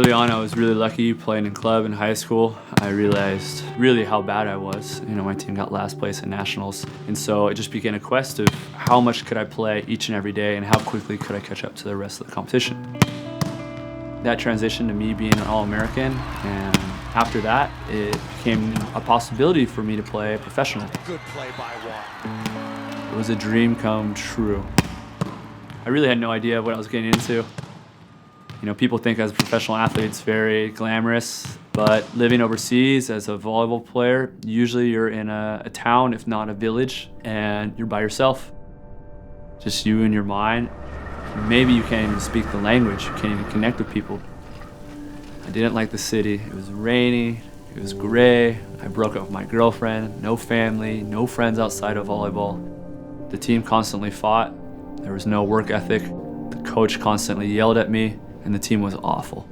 Early on, I was really lucky playing in club in high school. I realized really how bad I was. My team got last place in nationals. And so it just began a quest of how much could I play each and every day and how quickly could I catch up to the rest of the competition. That transitioned to me being an All-American, and after that, it became a possibility for me to play professional. Good play by Watten. It was a dream come true. I really had no idea what I was getting into. People think as a professional athlete it's very glamorous, but living overseas as a volleyball player, usually you're in a town, if not a village, and you're by yourself. Just you and your mind. Maybe you can't even speak the language, you can't even connect with people. I didn't like the city. It was rainy, it was gray, I broke up with my girlfriend, no family, no friends outside of volleyball. The team constantly fought, there was no work ethic, the coach constantly yelled at me, and the team was awful.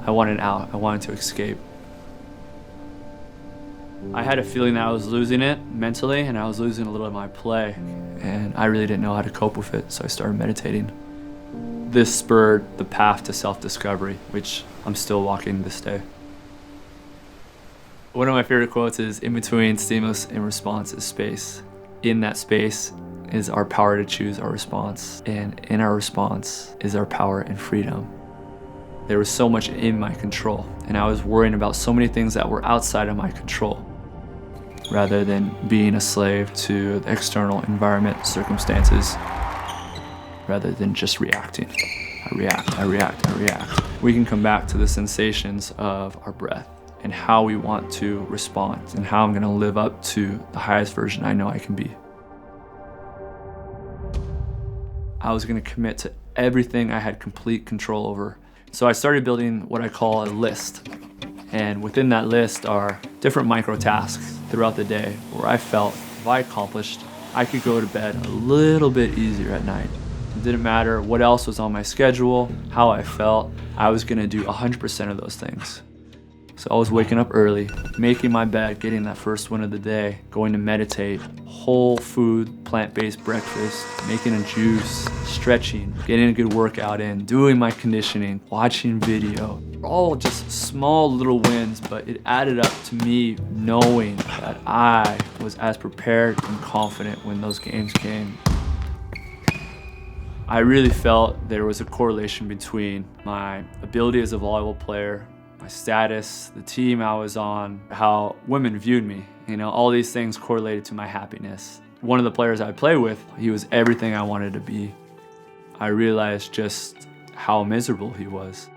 I wanted out, I wanted to escape. I had a feeling that I was losing it mentally, and I was losing a little of my play, and I really didn't know how to cope with it, so I started meditating. This spurred the path to self-discovery, which I'm still walking this day. One of my favorite quotes is, "In between stimulus and response is space. In that space is our power to choose our response, and in our response is our power and freedom." There was so much in my control, and I was worrying about so many things that were outside of my control, rather than being a slave to the external environment, circumstances, rather than just reacting. I react. We can come back to the sensations of our breath and how we want to respond and how I'm gonna live up to the highest version I know I can be. I was gonna commit to everything I had complete control over. So I started building what I call a list. And within that list are different micro tasks throughout the day where I felt if I accomplished, I could go to bed a little bit easier at night. It didn't matter what else was on my schedule, how I felt, I was gonna do 100% of those things. So I was waking up early, making my bed, getting that first win of the day, going to meditate, whole food, plant-based breakfast, making a juice, stretching, getting a good workout in, doing my conditioning, watching video. All just small little wins, but it added up to me knowing that I was as prepared and confident when those games came. I really felt there was a correlation between my ability as a volleyball player, my status, the team I was on, how women viewed me. All these things correlated to my happiness. One of the players I played with, he was everything I wanted to be. I realized just how miserable he was.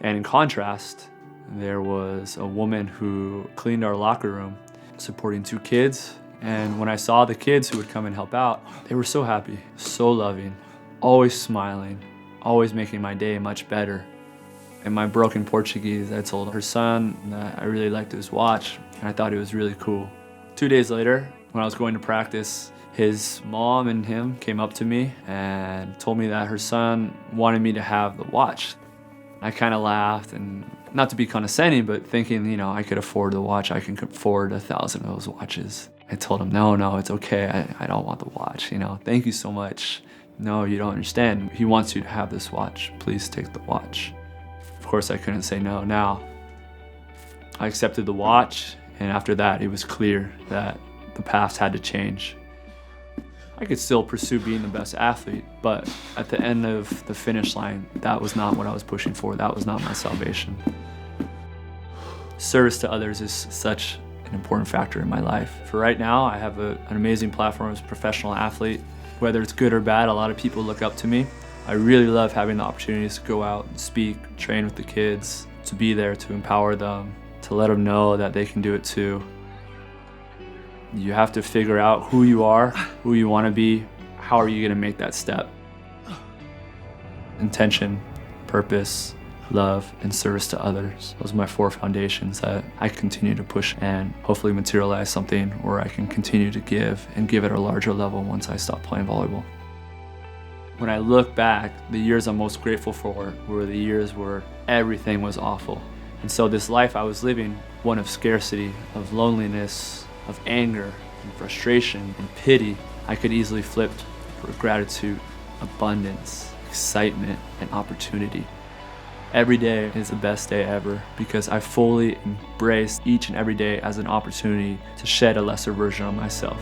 And in contrast, there was a woman who cleaned our locker room, supporting 2 kids. And when I saw the kids who would come and help out, they were so happy, so loving, always smiling, always making my day much better. In my broken Portuguese, I told her son that I really liked his watch, and I thought it was really cool. 2 days later, when I was going to practice, his mom and him came up to me and told me that her son wanted me to have the watch. I kind of laughed, and not to be condescending, but thinking, I could afford the watch. I can afford 1,000 of those watches. I told him, no, it's okay. I don't want the watch. Thank you so much. No, you don't understand. He wants you to have this watch. Please take the watch. Of course, I couldn't say no now. I accepted the watch, and after that, it was clear that the paths had to change. I could still pursue being the best athlete, but at the end of the finish line, that was not what I was pushing for. That was not my salvation. Service to others is such an important factor in my life. For right now, I have an amazing platform as a professional athlete. Whether it's good or bad, a lot of people look up to me. I really love having the opportunities to go out and speak, train with the kids, to be there to empower them, to let them know that they can do it too. You have to figure out who you are, who you want to be, how are you going to make that step. Intention, purpose, love, and service to others. Those are my 4 foundations that I continue to push and hopefully materialize something where I can continue to give and give at a larger level once I stop playing volleyball. When I look back, the years I'm most grateful for were the years where everything was awful. And so this life I was living, one of scarcity, of loneliness, of anger, and frustration, and pity, I could easily flip for gratitude, abundance, excitement, and opportunity. Every day is the best day ever because I fully embrace each and every day as an opportunity to shed a lesser version of myself.